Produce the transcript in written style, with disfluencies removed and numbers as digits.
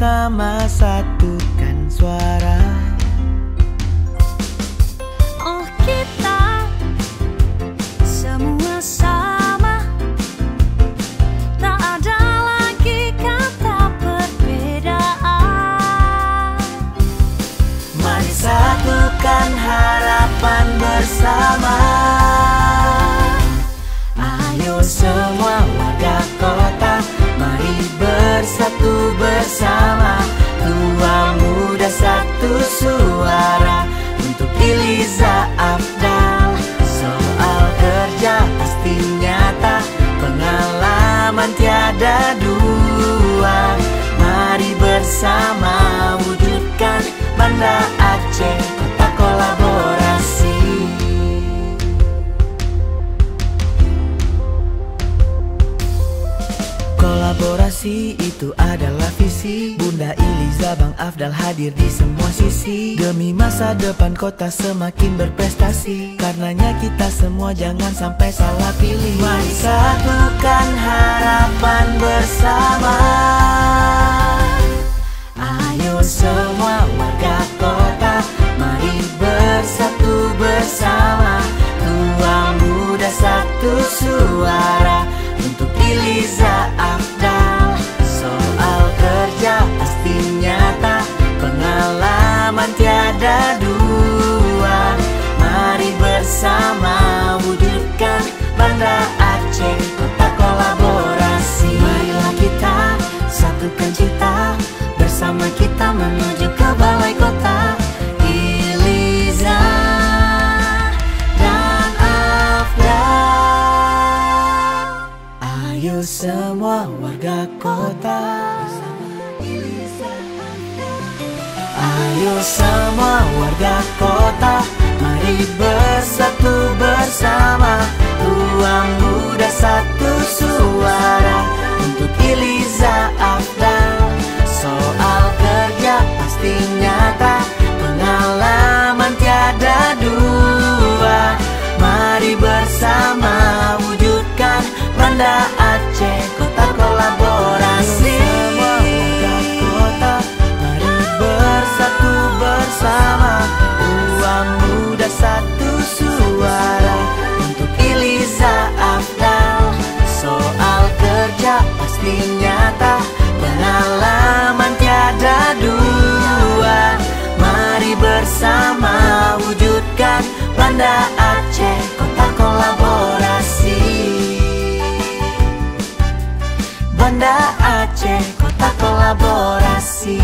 bersama satukan suara. Oh kita semua sama, tak ada lagi kata perbedaan. Mari satukan harapan bersama. Ayo semua warga kota, mari bersatu bersama. Tua muda satu suara untuk Iliza Afdal. Soal kerja pasti nyata, pengalaman tiada dua. Mari bersama wujudkan Banda Aceh Kota Kolaborasi. Kolaborasi itu adalah visi Bunda Iliza Bang Afdal hadir di semua sisi. Demi masa depan kota semakin berprestasi, karenanya kita semua jangan sampai salah pilih. Mari satukan harapan bersama. Ayo semua warga kota, mari bersatu bersama. Tua muda satu suara untuk Iliza Afdal. Soal kerja pasti nyata, pengalaman tiada dua. Mari bersama wujudkan Banda Aceh Kota Kolaborasi. Marilah kita satukan cita, bersama kita menuju ke balai kota. Iliza dan Afdal. Ayo semua warga kota, ayo semua warga kota, mari bersatu bersama. Tua muda satu suara untuk Iliza Afdal. Soal kerja pasti nyata, pengalaman tiada dua. Mari bersama wujudkan Banda Aceh Kota Kolaborasi. Semua warga kota, mari bersatu bersama. Tua muda satu suara untuk Iliza Afdal. Soal kerja pasti nyata, pengalaman tiada dua. Mari bersama wujudkan Banda Aceh Kota Kolaborasi. Banda Aceh Kota Kolaborasi.